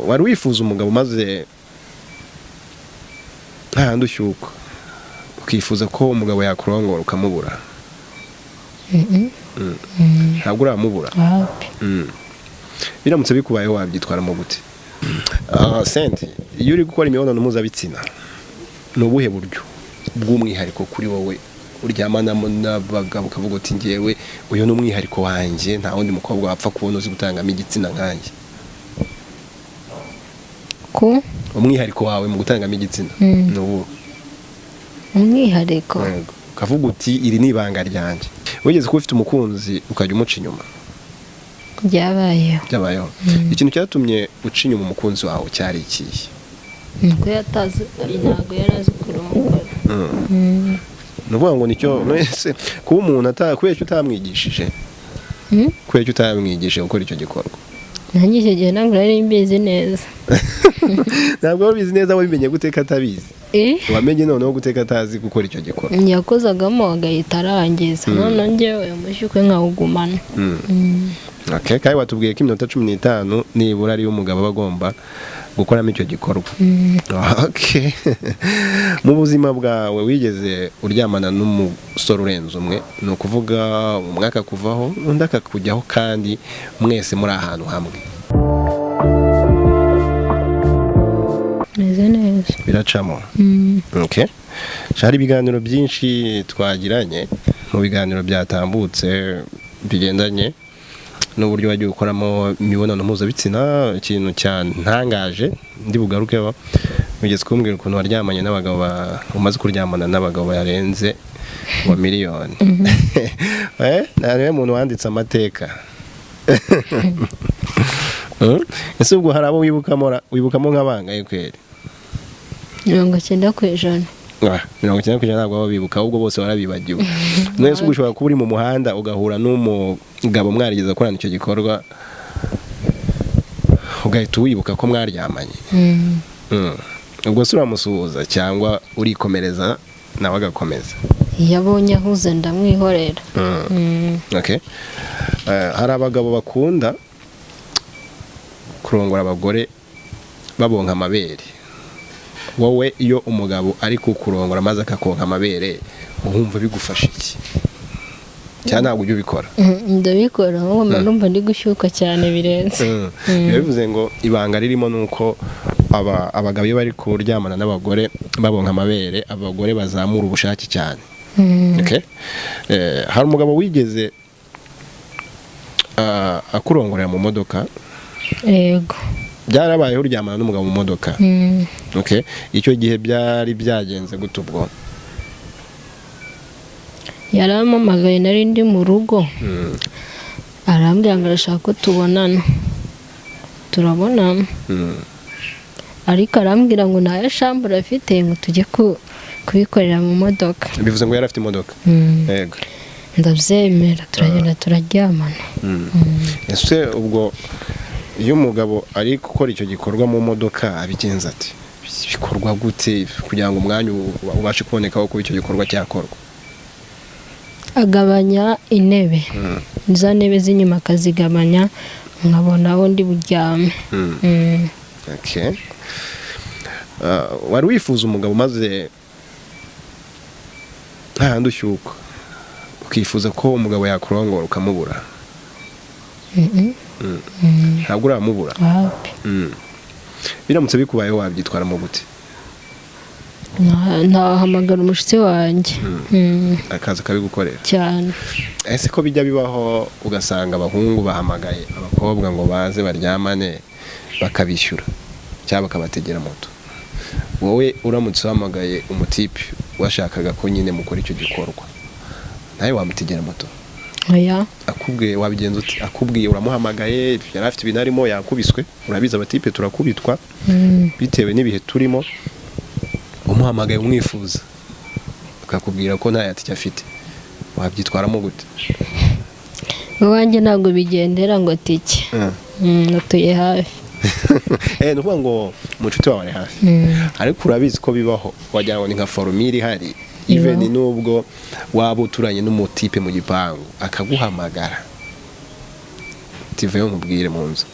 wari wifuza umugabo maze ntahandi ushyuka ukifuza ko umugabo yakurongora ukamubura? ntabwo uramubura? biramutse bikubayeho wabyitwaramo gute? Sente, iyo uri gukora imibonano mpuzabitsina ni ubuhe buryo bw'umwihariko kuri wowe uryamana n'abagabo ukavuga uti ngewe uyu ni umwihariko wanjye, nta wundi mukobwa wapfa kubona uzi gutangamo igitsina nkanjye? ko umwihariko wawe mu gutangamo igitsina ni uwo umwihariko? ukavuga uti iri ni ibanga ryanjye. wigeze kuba ufite umukunzi ukajya umuca inyuma? byabayeho. ikintu cyatumye uca inyuma umukunzi wawe cyari ikihe? nuko ntabwo yari azi kurongora. ni ukuvuga ngo nicyo mwese kuba umuntu kubera icyo utamwigishije, kubera icyo utamwigishije gukora icyo gikorwa. nanjye icyo gihe ntabwo nari mbizi neza. ntabwo wabizi neza, wabimenye guteka atabizi? wamenye noneho guteka atazi gukora icyo gikorwa? yakozagamo agahita arangiza, none njyewe umushyukwe nkawugumana. kandi watubwiye ko iminota 15 nibura ariyo umugabo aba agomba gukoramo icyo gikorwa. mu buzima bwawe wigeze uryamana n'umusore urenze umwe? ni ukuvuga umwe akakuvaho undi akakujyaho kandi mwese muri ahantu hamwe? meze neza. biracamo? hari ibiganiro byinshi twagiranye, mu biganiro byatambutse bigendanye n'uburyo wagiye gukoramo imibonano mpuzabitsina. ikintu cyantangaje ndi bugarukeho, wigeze kumbwira ukuntu waryamanye n'abagabo umaze kuryamana n'abagabo yarenze wa miliyoni. niwe muntu wanditse amateka. ese ubwo hari abo wibukamo nk'abangahe kweri? 90%. 90% ntabwo baba bibuka, ahubwo bose warabibagiwe. Nese ubwo ushobora kuba uri mu muhanda ugahura n'umugabo mwarigeze akorana icyo gikorwa ugahita wibuka ko mwaryamanye. ubwo se uramusuhuza cyangwa urikomereza nawe agakomeza? iyo abonye ahuze ndamwihorera. hari abagabo bakunda kurongora abagore babonka amabere. wowe iyo umugabo ari kukurongora maze akakonka amabere uhumva bigufasha iki? cyane ntabwo ujya ubikora? ndabikora, ahubwo numva ndi gushyuka cyane birenze. bivuze ngo ibanga ririmo nuko abagabo iyo bari kuryamana n'abagore babonka amabere, abagore bazamura ubushake cyane. hari umugabo wigeze akurongorera mu modoka? yego. byarabayeho uryamana n'umugabo mu modoka? icyo gihe byari byagenze gute ubwo? yarampamagaye, nari ndi mu rugo, arambwira ngo arashaka ko tubonana. turabonana, ariko arambwira ngo nta shambura afite ngo tujye kubikorera mu modoka. bivuze ngo yari afite imodoka? yego. ndabyemera, turagenda turaryamana. ese ubwo iyo umugabo ari gukora icyo gikorwa mu modoka abigenza ati? bikorwa gute kugira ngo umwanya ubashe kuboneka wo kuba icyo gikorwa cyakorwa? agabanya intebe, za ntebe z'inyuma akazigabanya, nkabona aho ndi buryame. wari wifuza umugabo maze ntahandi ushyuka ukifuza ko umugabo yakurongora ukamubura? ntabwo uramubura? biramutse bikubayeho wabyitwaramo gute? ntahamagara umushyitsi wanjye akaza akabigukorera cyane. ese ko bijya bibaho ugasanga abahungu bahamagaye abakobwa ngo baze baryamane bakabishyura cyangwa bakabategera moto? wowe uramutse uhamagaye umutipe washakaga ko nyine mukora icyo gikorwa, nawe wamutegera moto? akubwiye wabigenza uti? akubwiye uramuhamagaye, yari afite ibintu arimo, yakubiswe, urabizi abatipe turakubitwa bitewe n'ibihe turimo, umuhamagaye umwifuza akakubwira ko nta yatike afite, wabyitwaramo gute? iwanjye ntabwo bigendera ngo tike, natuye hafi. ni ukuvuga ngo umucuti wawe ari hafi, ariko urabizi ko bibaho, wagira ngo ni nka forumire ihari. even nubwo waba uturanye n'umutipe mu gipangu akaguhamagara, tiveyo nkubwire mu nzu,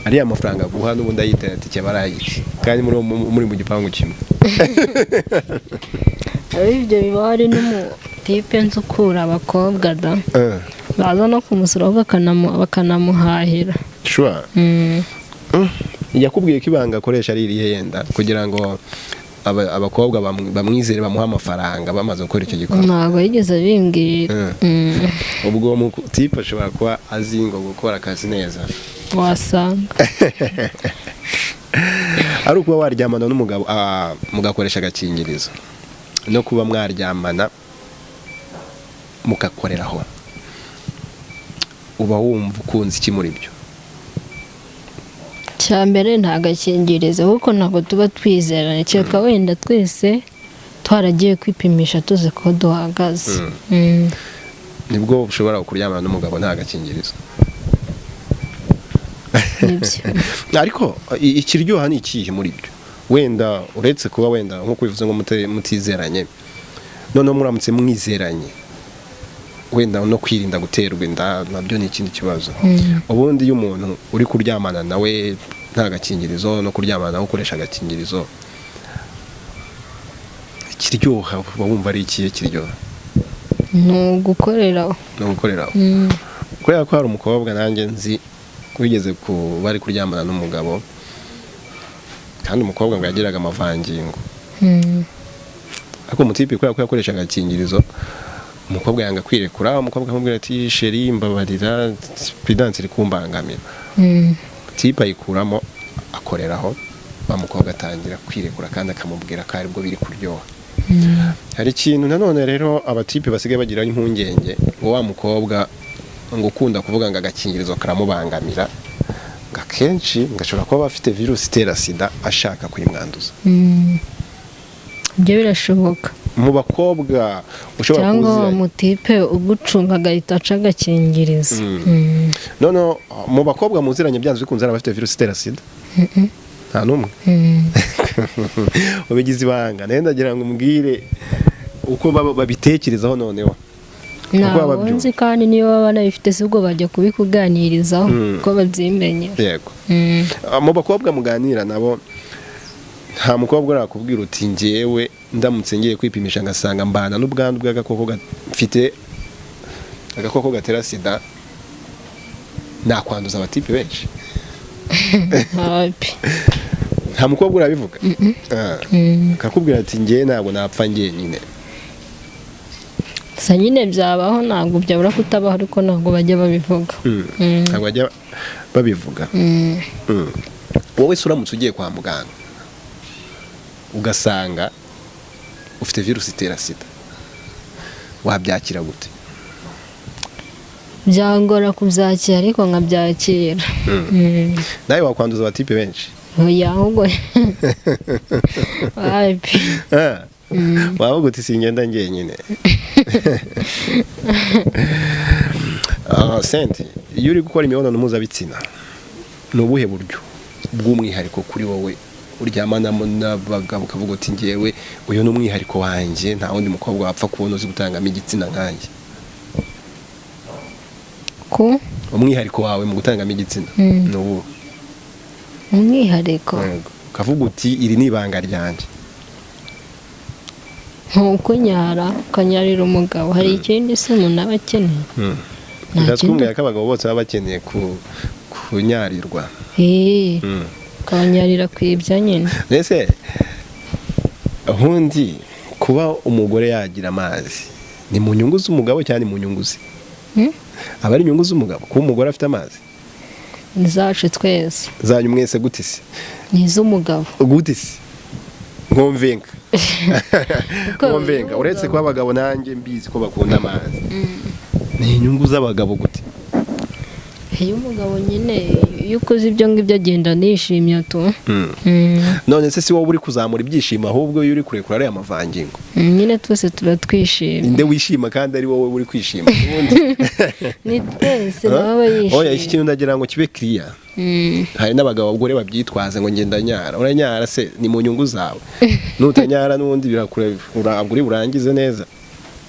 ariya mafaranga guha n'ubundi ayitera tike barayiki kandi muri mu gipangu kimwe. ibyo biba hari n'umutipe nsukura abakobwa da baza no kumusuraho bakanamuhahira. Sure. Yakubwiye ko ibanga akoresha ari irihe yenda kugira ngo abakobwa bamwizere bamuha amafaranga bamaze gukora icyo gikorwa? Ntabwo yigeze abimbwira. Ubwo umutipe ashobora kuba azi ngo gukora akazi neza, wasanga ari ukuba waryamana n'umugabo mugakoresha agakingirizo no kuba mwaryamana mugakoreraho, uba wumva ukunze iki muri byo? cya mbere nta gakingirizo kuko ntabwo tuba twizeranye, kereka wenda twese twaragiye kwipimisha tuzi ko duhagaze. Nibwo ushobora kuryamana n'umugabo nta gakingirizo. Ariko ikiryoha ni ikihe muri byo? Wenda uretse kuba wenda nko bivuze ngo mutizeranye, noneho muramutse mwizeranye wenda no kwirinda guterwa inda nabyo ni ikindi kibazo. Ubundi iyo umuntu uri kuryamana nawe nta gakingirizo no kuryamana nawe ukoresha agakingirizo, ikiryoha uba wumva ari ikihe kiryoha? ni ugukoreraho. Kubera ko hari umukobwa nanjye nzi wigeze bari kuryamana n'umugabo kandi umukobwa ngo yagiraga amavangingo, ariko umutipe kubera ko yakoresha agakingirizo umukobwa yanga kwirekura, umukobwa akamubwira ati sheri mbabarira pedanse iri kumbangamira. Tipe ayikuramo akoreraho, wa mukobwa atangira kwirekura kandi akamubwira ko aribwo biri kuryoha. Hari ikintu nanone rero abatipe basigaye bagira impungenge ngo wa mukobwa ngo ukunda kuvuga ngo agakingirizo karamubangamira, ngo akenshi ngashobora kuba bafite virusi itera sida ashaka kuyimwanduza. Ibyo birashoboka. Mu bakobwa ushobora kuza cyangwa umutipe ugucunga agahita aca agakingirizo. None mu bakobwa muziranye byanze bikunze bafite virusi itera sida? Nta n'umwe. Ubigize ibanga nenda ndagira ngo umbwire uko babitekerezaho noneho. Ntabwo nzi kandi niyo baba banabifite si ubwo bajya kubikuganirizaho ko babyimenye. Yego. Mu bakobwa muganira nabo nta mukobwa urakubwira uti njyewe ndamutse ngiye kwipimisha ngasanga mbana n'ubwandu bw'agakoko gafite agakoko gatera sida nakwanduza abatipe benshi? Nta mukobwa urabivuga? Kakubwira ati njye ntabwo napfa njyenyine. Sa nyine byabaho ntabwo byabura kutabaho ariko ntabwo bajya babivuga. Ntabwo bajya babivuga. Wowe se uramutse ugiye kwa muganga ugasanga ufite virusi itera sida wabyakira gute? Byangora kubyakira ariko nkabyakira. Nawe wakwanduza abatipe benshi? Oya ahubwo wavuga uti singenda njyenyine. Senti, iyo uri gukora imibonano mpuzabitsina ni ubuhe buryo bw'umwihariko kuri wowe uryamanamo n'abagabo ukavuga uti njyewe uyu ni umwihariko wanjye, nta wundi mukobwa wapfa kubona uzi gutangamo igitsina nkanjye? Ko umwihariko wawe mu gutangamo igitsina ni ubu? Umwihariko ukavuga uti iri ni ibanga ryanjye. Nkukunyara ukanyarira umugabo, hari ikindi se umuntu aba akeneye? Ndakubwira ko abagabo bose baba bakeneye kunyarirwa. ukanyarira kwibya nyine. Mbese ubundi kuba umugore yagira amazi ni mu nyungu z'umugabo cyane mu nyungu ze? Aba ari inyungu z'umugabo kuba umugore afite amazi? Nizacu twese. Zanyu mwese gute se? Ni iz'umugabo. Gute se? Nkomvenga. Nkomvenga uretse ko abagabo nanjye mbizi ko bakunda amazi. Ni inyungu z'abagabo gute? Iyo umugabo nyine iyo ukoze ibyo ngibyo agenda nishimye tu. None se si wowe uri kuzamura ibyishimo ahubwo iyo uri kurekura ari amavangingo? Nyine twese turatwishima. Inde wishima kandi ari wowe uri kwishima ubundi? Ni twese nabo yishima. Oya iki kintu ndagira ngo kibe clear. Hari n'abagabo abagore babyitwaza ngo ngenda nyara. Uranyara se ni mu nyungu zawe. Nutanyara n'ubundi birakure uraburi burangize neza.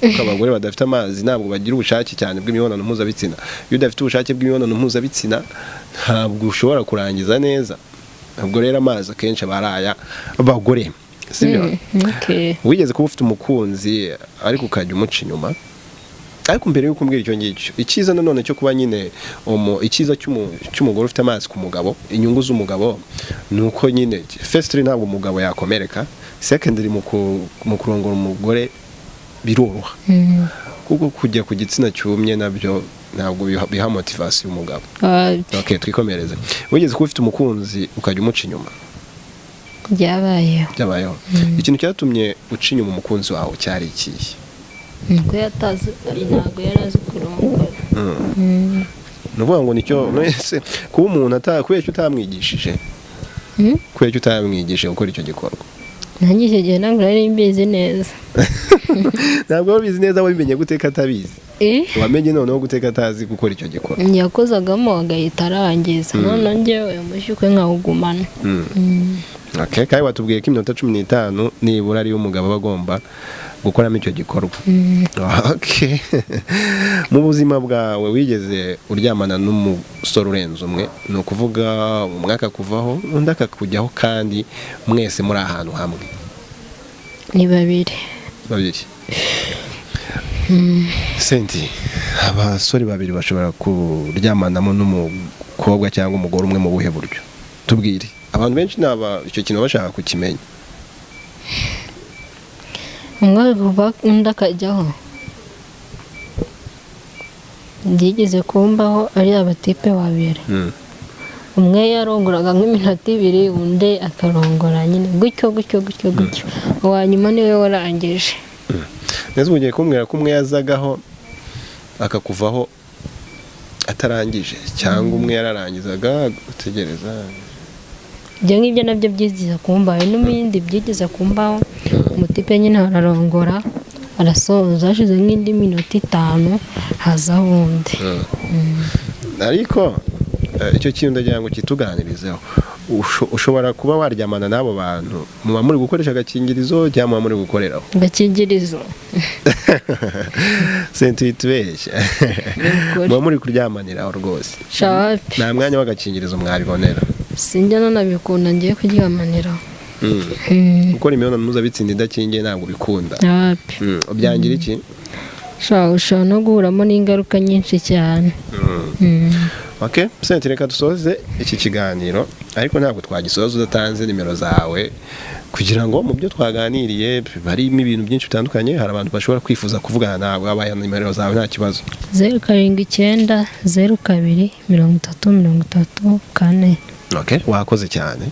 kuko abagore badafite amazi ntabwo bagira ubushake cyane bw'imibonano mpuzabitsina. Iyo udafite ubushake bw'imibonano mpuzabitsina ntabwo ushobora kurangiza neza. Ubwo rero amazi akenshi aba ari aya abagore, sibyo? Wigeze kuba ufite umukunzi ariko ukajya umuca inyuma, ariko mbere yo kumbwira icyo ngicyo, icyiza nanone cyo kuba nyine icyiza cy'umugore ufite amazi ku mugabo, inyungu z'umugabo ni uko nyine firstly ntabwo umugabo yakomereka, secondly mu kurongora umugore biroroha, kuko kujya ku gitsina cyumye nabyo ntabwo biha motivation umugabo. Okay, twikomereze. Wigeze kuba ufite umukunzi ukajya umuca inyuma? Byabayeho. Ikintu cyatumye uca inyuma umukunzi wawe cyari ikihe? Nuko ntabwo yari azi kurongora. Nuvuga ngo nicyo nese kuba umuntu kubera icyo utamwigishije, kubera icyo utamwigishije gukora icyo gikorwa. Nanjye icyo gihe ntabwo nari mbizi neza. Ntabwo wabizi neza, wabimenye guteka atabizi? Wamenye noneho guteka atazi gukora icyo gikorwa? Yakozagamo agahita arangiza, none njyewe umushyukwe nkawugumana. Okay, kandi watubwiye ko iminota 15 nibura ari umugabo bagomba gukoramo icyo gikorwa. Okay. Mu buzima bwawe wigeze uryamana n'umusore urenze umwe? Ni ukuvuga umwaka kuvaho undi akakujyaho kandi mwese muri ahantu hamwe? Ni babiri. Senti, abasore babiri bashobora kuryamanamo n'umukobwa cyangwa umugore umwe mu buhe buryo? Tubwire. Abantu benshi icyo kintu bashaka kukimenya. Umwe kuva undi akajyaho. Byigeze kumbaho ari abatipe babiri. Umwe yarongoraga nk'iminota 2, undi akarongora nyine gutyo. Uwa nyuma niwe warangije. Neza ugiye kumbwira ko umwe yazagaho akakuvaho atarangije, cyangwa umwe yararangizaga gutegereza? Ibyo ngibyo nabyo byigize kumbaho, n'ibindi byigize kumbaho. Umutipe nyine ararongora, arasoza, hashize nk'indi minota 5 haza undi. Ariko icyo kintu ndagira ngo kituganirizeho. Ushobora kuba waryamana n'abo bantu muba muri gukoresha agakingirizo cyangwa muri gukoreraho? Agakingirizo. Sentitubeshya. Muba muri kuryamaniraho rwose? Nta mwanya w'agakingirizo mwabibonera? Sinjya nanabikunda ngiye kuryamaniraho. Gukora imibonano mpuzabitsina idakingiye ntabwo bikunda? Byangira iki? Ushobora no guhuramo n'ingaruka nyinshi cyane. Okay, senti reka dusoze iki kiganiro, ariko ntabwo twagisoza udatanze nimero zawe kugira ngo mu byo twaganiriye barimo ibintu byinshi bitandukanye, hari abantu bashobora kwifuza kuvugana nawe, abaye nimero zawe nta kibazo. 079 02 33 34. Okay, wakoze cyane.